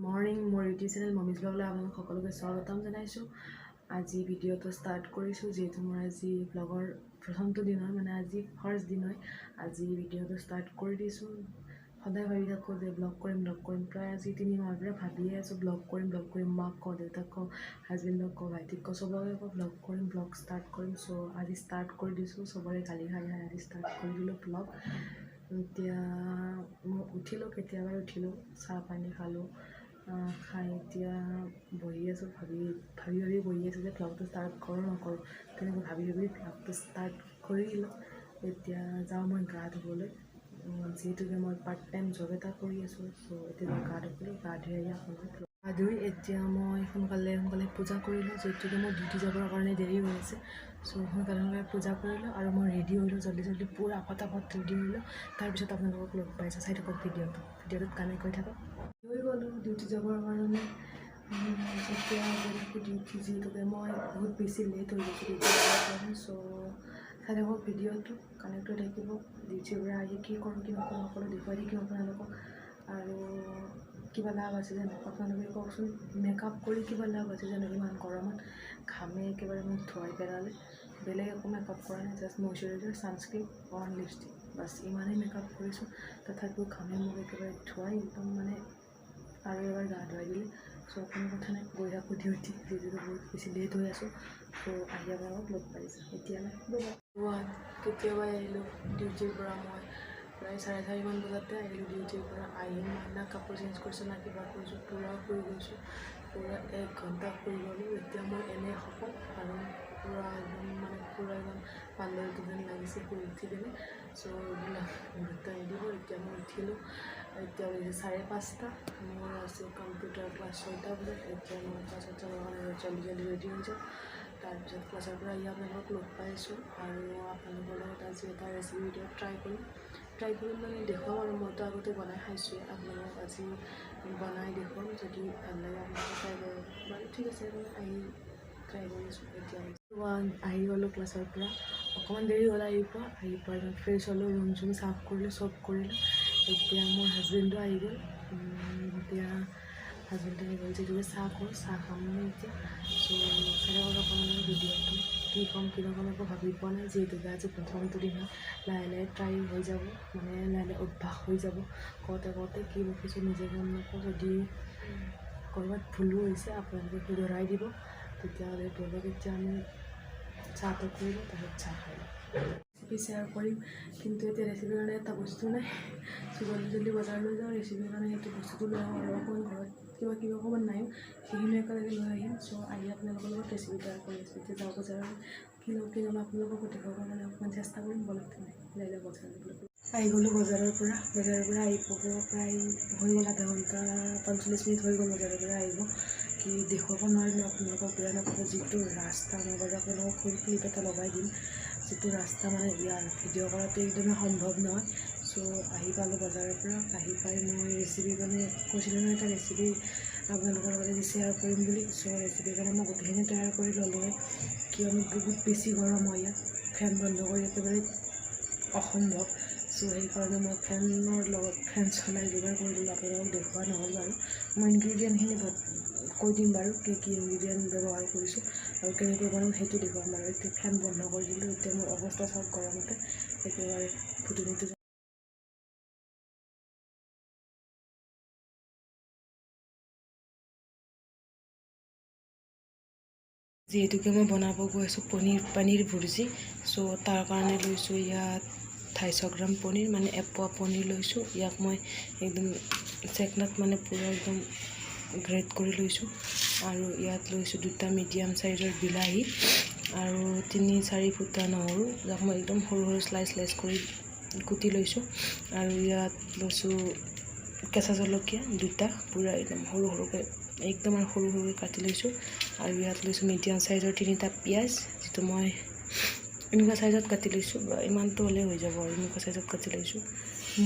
Morning মোৰ YouTube channel মমিজ ব্লগলৈ আপোনালোক সকলোকে স্বাগতম জনাইছোঁ। আজি ভিডিঅ'টো ষ্টাৰ্ট কৰিছোঁ যিহেতু মোৰ আজি ব্লগৰ প্ৰথমটো দিন হয়, মানে আজি ফাৰ্ষ্ট দিন হয়। আজি ভিডিঅ'টো ষ্টাৰ্ট কৰি দিছোঁ। সদায় ভাবি থাকোঁ যে ব্লগ কৰিম প্ৰায় আজি 3 মাহৰ পৰা ভাবিয়ে আছোঁ ব্লগ কৰিম। মাক কওঁ, দেউতাক কওঁ, হাজবেণ্ডক কওঁ, ভাইটিক কওঁ, চবকে কওঁ ব্লগ ষ্টাৰ্ট কৰিম। চ' আজি ষ্টাৰ্ট কৰি দিছোঁ। চবৰে গালি খাই আজি ষ্টাৰ্ট কৰি দিলোঁ ব্লগ। এতিয়া মই উঠিলোঁ, কেতিয়াবাই উঠিলোঁ, চাহ পানী খালোঁ, খাই এতিয়া বহি আছোঁ। ভাবি বহি আছোঁ যে ব্লগটো ষ্টাৰ্ট কৰোঁ নকৰোঁ, তেনেকৈ ভাবি ব্লগটো ষ্টাৰ্ট কৰি দিলোঁ। এতিয়া যাওঁ মই গা ধুবলৈ, যিহেতুকে মই পাৰ্ট টাইম জব এটা কৰি আছোঁ। চ' এতিয়া মই গা ধুবলৈ, গা ধুই আহি আপোনালোক গা ধুই এতিয়া মই সোনকালে পূজা কৰিলোঁ, যিহেতুকে মই ডিউটি যাবৰ কাৰণে দেৰি হৈ আছে। চ' সোনকালে পূজা কৰিলোঁ আৰু মই ৰেডি হ'লোঁ, জল্দি পূৰা ফটাফট ৰেডি হ'লোঁ। তাৰপিছত আপোনালোকক লগ পাইছোঁ, চাই থাকক ভিডিঅ'টোত কানেক্ট কৰি থাকক। হৈ গ'লোঁ ডিউটি যাবৰ কাৰণে। যেতিয়া ডিউটি যিহেতুকে মই বহুত বেছি লেট হৈ গৈছোঁ ডিউটি যাবৰ কাৰণে। চ' চাই থাকক ভিডিঅ'টো, কানেক্ট হৈ থাকিব। ডিউটিৰ পৰা আহি কি কৰোঁ কি নকৰোঁ সকলো দেখুৱাই থাকিম আপোনালোকক। আৰু কিবা লাভ আছে জানো আপোনালোকে কওকচোন, মেকআপ কৰি কিবা লাভ আছে জানো? ইমান গৰমত ঘামে একেবাৰে মোক ধুৱাই পেলালে। বেলেগ একো মেকআপ কৰা নাই, just moisturiser, sunscreen, on lipstick, bus ইমানেই মেকআপ কৰিছোঁ। তথাপিও ঘামে মোক একেবাৰে ধুৱাই একদম মানে আৰু এবাৰ গা ধুৱাই দিলে। চ' কোনো কথা নাই, গৈ থাকোঁ ডিউটি, যিহেতুকে বহুত বেছি লেট হৈ আছোঁ। চ' আহি আপোনালোকক লগ পাইছোঁ। এতিয়ালৈ কেতিয়াবাই আহিলোঁ ডিউটিৰ পৰা। মই প্ৰায় 4:30 মান বজাতে আহিলোঁ ডিউটিৰ পৰা। আহি মই না কাপোৰ চেঞ্জ কৰিছোঁ না কিবা কৰিছোঁ, পূৰা শুই গৈছোঁ। পূৰা 1 ঘণ্টা শুই গ'লোঁ। এতিয়া মই এনেই শকত আৰু পূৰা একদম বান্দৰটো যেন লাগিছে শুই উঠি কিনে। চ' এইবিলাক গুৰুত্ব নিদিব। এতিয়া মই উঠিলোঁ, এতিয়া হৈছে 5:30। মোৰ আছে কম্পিউটাৰ ক্লাছ 6টা বজাত। এতিয়া মই ক্লাছত যাবৰ কাৰণে জল্দি ৰেডি হৈ যাওঁ। তাৰপিছত ক্লাছৰ পৰা আহি আপোনালোকক লগ পাইছোঁ আৰু আপোনালোকৰ লগত আজি এটা ৰেচিপি ভিডিঅ' ট্ৰাই কৰিম মানে দেখুৱাম। আৰু মইতো আগতে বনাই খাইছোঁৱেই, আপোনালোকক আজি বনাই দেখুৱাম। যদি ভাল লাগে আপোনালোকে ট্ৰাই কৰিব বাৰু, ঠিক আছে। আহি ট্ৰাই কৰিছোঁ। এতিয়া আহি গ'লোঁ ক্লাছৰ পৰা, অকণমান দেৰি হ'ল আহি পোৱা একদম ফ্ৰেছ হ'লোঁ, ৰুম চুম চাফ কৰিলোঁ, চব কৰিলোঁ। এতিয়া মোৰ হাজবেণ্ডো আহি গ'ল। যিহেতুকে চাহ খাওঁ, চাহ খাম মই এতিয়া। চ' চাই অকণমান ভিডিঅ'টো কি ক'ম একো ভাবি পোৱা নাই, যিহেতুকে আজি প্ৰথমটো দিন হয়। লাহে ট্ৰাই হৈ যাব, মানে লাহে অভ্যাস হৈ যাব। কওঁতে কি বকিছোঁ নিজে গম নাপাওঁ। যদি ক'ৰবাত ভুলো হৈছে আপোনালোকে শুধৰাই দিব। তেতিয়াহ'লে বেলেগ এতিয়া আমি চাহটো কৰিলোঁ, তাৰপিছত চাহ খালোঁ। ৰেচিপি শ্বেয়াৰ কৰিম, কিন্তু এতিয়া ৰেচিপিৰ কাৰণে এটা বস্তু নাই। জল্দি বজাৰলৈ যাওঁ, ৰেচিপিৰ কাৰণে সেইটো বস্তুটো লৈ আহোঁ। আৰু অকণমান ঘৰত কিবা অকণমান নাইও, সেইখিনি একেলগে লৈ আহিম। চ' আহি আপোনালোকৰ লগত ৰেচিপি ট্ৰাই কৰি আছোঁ। এতিয়া যাওঁ বজাৰলৈ, কি ল'ম আপোনালোককো দেখুৱাবৰ কাৰণে অকণমান চেষ্টা কৰিম। বলক তেনে বজাৰলৈ আহি গ'লোঁ। বজাৰৰ পৰা আহি পাব প্ৰায় হৈ গ'ল আধা ঘণ্টা 45 মিনিট হৈ গ'ল বজাৰৰ পৰা আহিব। কি দেখুৱাব নোৱাৰিলোঁ আপোনালোকক, বেয়া নাপাব। যিটো ৰাস্তা, মই বাৰু আপোনালোকক ক্লিপ এটা লগাই দিম। যিটো ৰাস্তা মানে ইয়াৰ ভিডিঅ' কৰাটো একদমেই সম্ভৱ নহয়। চ' আহি পালোঁ বজাৰৰ পৰা। আহি পাই মই ৰেচিপি মানে কৈছিলোঁ নহয়, এটা ৰেচিপি আপোনালোকৰ লগত আজি শ্বেয়াৰ কৰিম বুলি। চ' ৰেচিপিৰ কাৰণে মই গোটেইখিনি তৈয়াৰ কৰি ল'লোৱে, কিয়নো বহুত বেছি গৰম হয় ইয়াত। ফেন বন্ধ কৰি একেবাৰে অসম্ভৱ। চ' সেইকাৰণে মই ফেনৰ লগত ফেন চলাই যোগাৰ কৰি দিলোঁ। আপোনালোকক দেখুওৱা নহ'ল বাৰু। মই ইনগ্ৰিডিয়েণ্টখিনি কৈ দিম বাৰু, কি ইনগ্ৰিডিয়েণ্ট ব্যৱহাৰ কৰিছোঁ আৰু কেনেকৈ বনাম সেইটো দেখুৱাম বাৰু। এতিয়া ফেন বন্ধ কৰি দিলোঁ। এতিয়া মোৰ অৱস্থা চাওক গৰমতে একেবাৰে ফুটনিটো। যিহেতুকে মই বনাব গৈ আছোঁ পনীৰ ভুৰ্জি। চ' তাৰ কাৰণে লৈছোঁ ইয়াত 250 গ্ৰাম পনীৰ, মানে এপোৱা পনীৰ লৈছোঁ। ইয়াক মই একদম চেকনাত মানে পূৰা একদম গ্ৰেট কৰি লৈছোঁ। আৰু ইয়াত লৈছোঁ 2টা মিডিয়াম চাইজৰ বিলাহী আৰু 3-4 ফুটা নহৰু, যাক মই একদম সৰু শ্লাইচ কৰি কুটি লৈছোঁ। আৰু ইয়াত লৈছোঁ কেঁচা জলকীয়া 2টা, পূৰা একদম সৰুকৈ একদম আৰু সৰুকৈ কাটি লৈছোঁ। আৰু ইয়াত লৈছোঁ মিডিয়াম চাইজৰ 3টা পিঁয়াজ, যিটো মই এনেকুৱা চাইজত কাটি লৈছোঁ। ইমানটো হ'লে হৈ যাব আৰু এনেকুৱা চাইজত কাটি লৈছোঁ।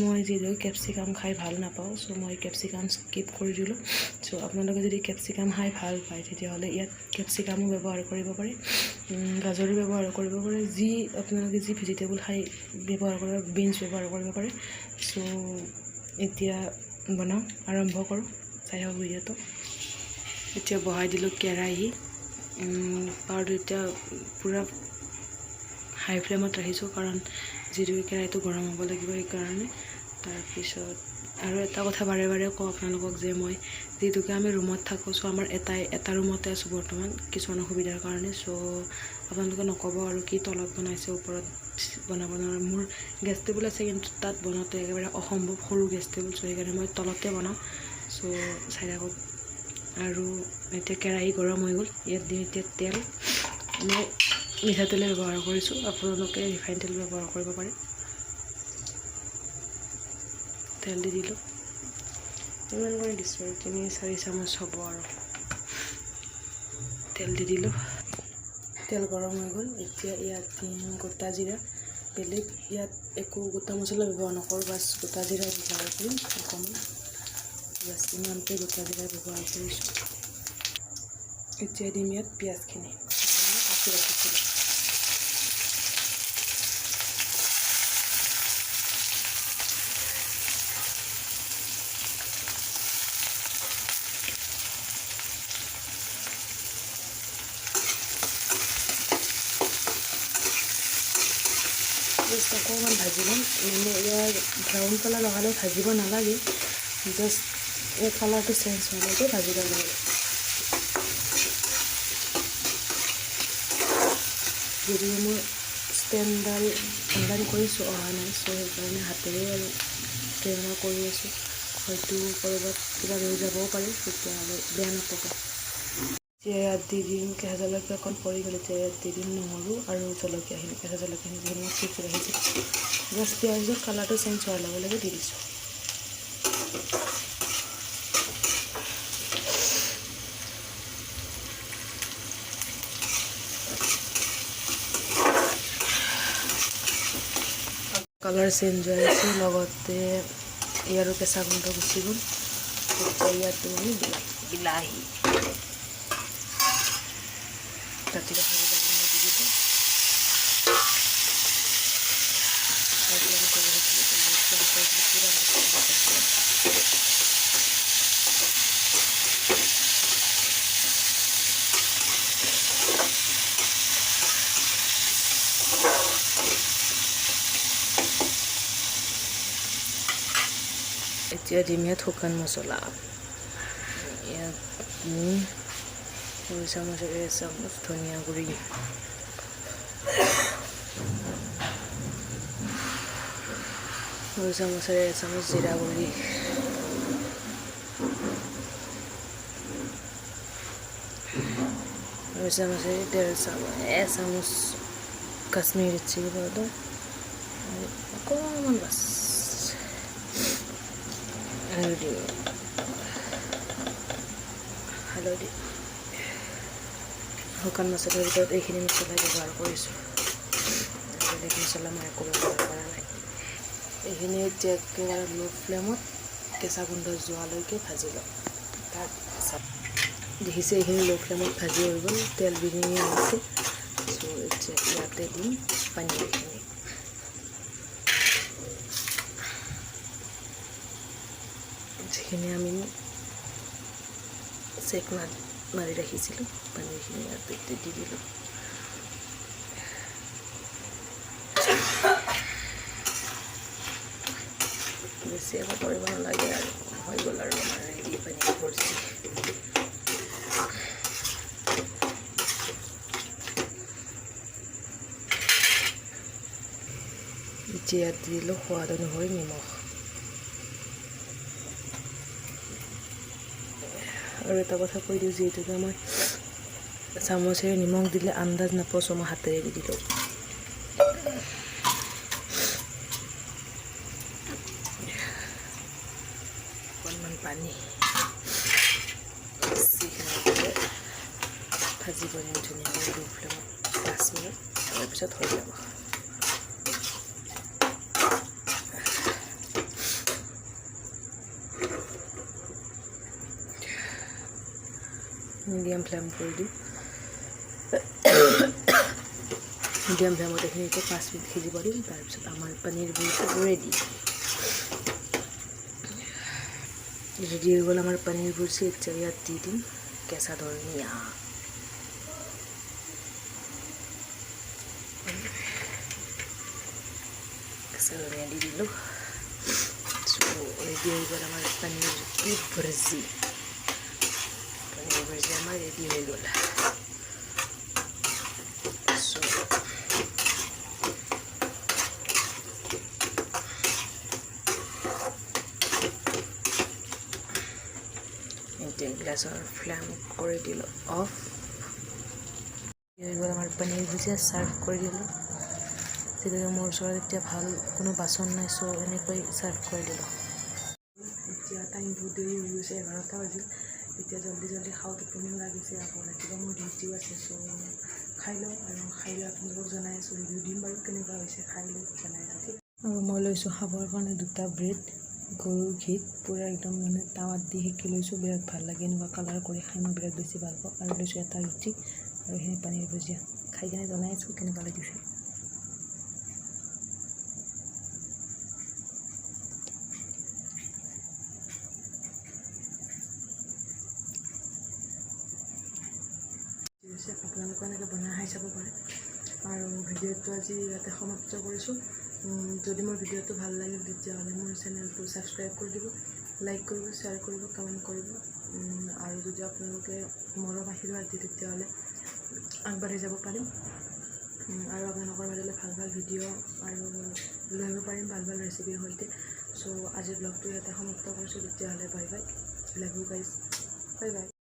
মই যিহেতু কেপচিকাম খাই ভাল নাপাওঁ, চ' মই কেপচিকাম স্কিপ কৰি দিলোঁ। চ' আপোনালোকে যদি কেপচিকাম খাই ভাল পায়, তেতিয়াহ'লে ইয়াত কেপচিকামো ব্যৱহাৰ কৰিব পাৰে, গাজৰো ব্যৱহাৰ কৰিব পাৰে। আপোনালোকে যি ভেজিটেবল খাই ব্যৱহাৰ কৰিব, বিনছ ব্যৱহাৰ কৰিব পাৰে। চ' এতিয়া আৰম্ভ কৰোঁ। চাই থাকক ভিডিঅ'টো এতিয়া বহাই দিলোঁ কেৰাহী পাউডাৰ এতিয়া পূৰা হাই ফ্লেমত ৰাখিছোঁ কাৰণ যিটো কেৰাহীটো গৰম হ'ব লাগিব সেইকাৰণে তাৰপিছত আৰু এটা কথা বাৰে বাৰে কওঁ আপোনালোকক যে মই যিহেতুকে আমি ৰুমত থাকোঁ চ' আমাৰ এটা ৰুমতে আছোঁ বৰ্তমান কিছুমান অসুবিধাৰ কাৰণে চ' আপোনালোকে নক'ব আৰু কি তলত বনাইছে ওপৰত বনাব নোৱাৰে মোৰ গেছ টেবুল আছে কিন্তু তাত বনাওঁতে একেবাৰে অসম্ভৱ সৰু গেছ টেবুল চ' সেইকাৰণে মই তলতে বনাওঁ চ' চাই থাকক আৰু এতিয়া কেৰাহী গৰম হৈ গ'ল ইয়াত দিম এতিয়া তেল মই মিঠাতেলে ব্যৱহাৰ কৰিছোঁ আপোনালোকে ৰিফাইন তেল ব্যৱহাৰ কৰিব পাৰে তেল দি দিলোঁ ইমান কৰি দিছোঁ আৰু 3-4 চামুচ হ'ব আৰু তেল দি দিলোঁ তেল গৰম হৈ গ'ল এতিয়া ইয়াত দিম গোটা জিৰা বেলেগ ইয়াত একো গোটা মছলা ব্যৱহাৰ নকৰোঁ বাছ গোটা জিৰা ব্যৱহাৰ কৰিম অকণমান বাছ ইমানতে গোটা জিৰা ব্যৱহাৰ কৰিছোঁ এতিয়া দিম ইয়াত পিঁয়াজখিনি কাটি ৰাখিছিলোঁ জাষ্ট অকণমান ভাজি ল'ম মানে ইয়াৰ ব্ৰাউন কালাৰ লগালে ভাজিব নালাগে জাষ্ট এই কালাৰটো চেঞ্জ হোৱালৈকে ভাজি ল'ব লাগে যদিও মোৰ ষ্টেণ্ডডাল অনলাইন কৰিছোঁ অহা নাই চ' সেইকাৰণে হাতেৰে আৰু ট্ৰেইনাৰ কৰি আছোঁ হয়তো ক'ৰবাত কিবা ৰৈ যাবও পাৰে তেতিয়াহ'লে বেয়া নাপাব এতিয়া ইয়াত দি দিম কেঁচা জলকীয়া অকণ পৰি গ'ল এতিয়া ইয়াত দি দিম নহৰু আৰু জলকীয়াখিনি কেঁচা জলকীয়াখিনি যিখিনি মই চিপি ৰাখিছোঁ জাষ্ট পিঁয়াজৰ কালাৰটো চেঞ্জ হোৱাৰ লগে লগে দি দিছোঁ কালাৰ চেঞ্জ হৈ আছে লগতে ইয়াৰো কেঁচা গোন্ধ গুচি গ'ল এতিয়া ইয়াত আমি বিলাহী কাটি ৰখা বিলাহী দি দিছোঁ এতিয়া দিম ইয়াত শুকান মছলা ইয়াত দুই চামুচ এচামুচ ধনিয়া গুড়ি দুই চামুচেৰে এচামুচ জিৰা গুড়ি দুই চামুচেৰে 1.5 চামুচ এচামুচ কাশ্মীৰী চিলি পাউডাৰ অকণমান বাছ আৰু দিম হালধি শুকান মছলাৰ ভিতৰত এইখিনি মছলা ব্যৱহাৰ কৰিছোঁ বেলেগ মছলা মই একো ব্যৱহাৰ কৰা নাই এইখিনি এতিয়া একেবাৰে ল' ফ্লেমত কেঁচা গোন্ধ যোৱালৈকে ভাজি লওঁ তাৰপিছত দেখিছে এইখিনি ল' ফ্লেমত ভাজি হৈ গ'ল তেল বিৰিঙি আহিছে চ' এতিয়া ইয়াতে দিম পানীৰখিনি যিখিনি আমি চেক মাৰি ৰাখিছিলোঁ পানীৰখিনি ইয়াতে দি দিলোঁ বেছি একো কৰিব নালাগে আৰু হৈ গ'ল আৰু আমাৰ ৰেডি পানীৰ ভুৰ্জি এতিয়া ইয়াত দিলোঁ সোৱাদ অনুসৰি নিমখ আৰু এটা কথা কৈ দিওঁ যিহেতুকে মই চামুচেৰে নিমখ দিলে আন্দাজ নাপাওঁ চ' মই হাতেৰে দি দিলোঁ অকণমান পানী ভাজিব দিম ধুনীয়াকৈ ল' ফ্লেমত 5 মিনিট তাৰপিছত হৈ যাব মিডিয়াম ফ্লেম কৰি দিওঁ মিডিয়াম ফ্লেমত এইখিনি এতিয়া 5 মিনিট সিজিব দিম তাৰপিছত আমাৰ পনীৰ ভুৰ্জি ৰেডি ৰেডি হৈ গ'ল আমাৰ পনীৰ ভুৰ্জি। এতিয়া ইয়াত দি দিম কেঁচা ধনিয়া। কেঁচা ধনিয়া দি দিলোঁ। ৰেডি হৈ গ'ল আমাৰ পনীৰ কি ভুৰ্জি। পনীৰ ভুৰ্জি আমাৰ ৰেডি হৈ গ'ল। এতিয়া গ্লাছৰ ফ্লেম কৰি দিলোঁ অফ। হৈ গ'ল আমাৰ পনীৰ ভুজিয়া, চাৰ্ভ কৰি দিলোঁ। তেতিয়া মোৰ ওচৰত এতিয়া ভাল কোনো বাচন নাই, চ' এনেকৈ চাৰ্ভ কৰি দিলোঁ। এতিয়া টাইম বহুত দেৰি হৈ গৈছে, 11টা বাজিল। এতিয়া জল্দি খাওঁ, টোপনিও লাগিছে, আকৌ ৰাতিপুৱা মোৰ ডিউটিও আছে। চ' খাই লওঁ, আৰু খাই লৈ আপোনালোকক জনাই আছোঁ, ৰিভিউ দিম বাৰু কেনেকুৱা হৈছে, খাই লৈ জনাই আছোঁ ঠিক। আৰু মই লৈছোঁ খাবৰ কাৰণে 2টা ব্ৰেড গৰুৰ ঘিত পূৰা একদম মানে টাৱাত দি সেকি লৈছোঁ। বিৰাট ভাল লাগে এনেকুৱা কালাৰ কৰি খাই, মই বিৰাট বেছি ভাল পাওঁ। আৰু লৈছোঁ এটা ৰুটি আৰু সেইখিনি পনীৰ ভুজিয়া। খাই কিনে জনাই আছোঁ কেনেকুৱা লাগিছে। আপোনালোকে এনেকৈ বনাই খাই চাব পাৰে। আৰু ভিডিঅ'টো আজি ইয়াতে সমাপ্ত কৰিছোঁ। যদি মোৰ ভিডিঅ'টো ভাল লাগে তেতিয়াহ'লে মোৰ চেনেলটো ছাবস্ক্ৰাইব কৰি দিব, লাইক কৰিব, শ্বেয়াৰ কৰিব, কমেণ্ট কৰিব। আৰু যদি আপোনালোকে মৰম আশীৰ্বাদ দিয়ে তেতিয়াহ'লে আগবাঢ়ি যাব পাৰিম। আৰু আপোনালোকৰ মাজলৈ ভাল ভিডিঅ' আৰু লৈ আহিব পাৰিম, ভাল ৰেচিপিৰ সৈতে। চ' আজিৰ ব্লগটো ইয়াতে সমাপ্ত কৰিছোঁ। তেতিয়াহ'লে bye bye, love you guys, bye bye.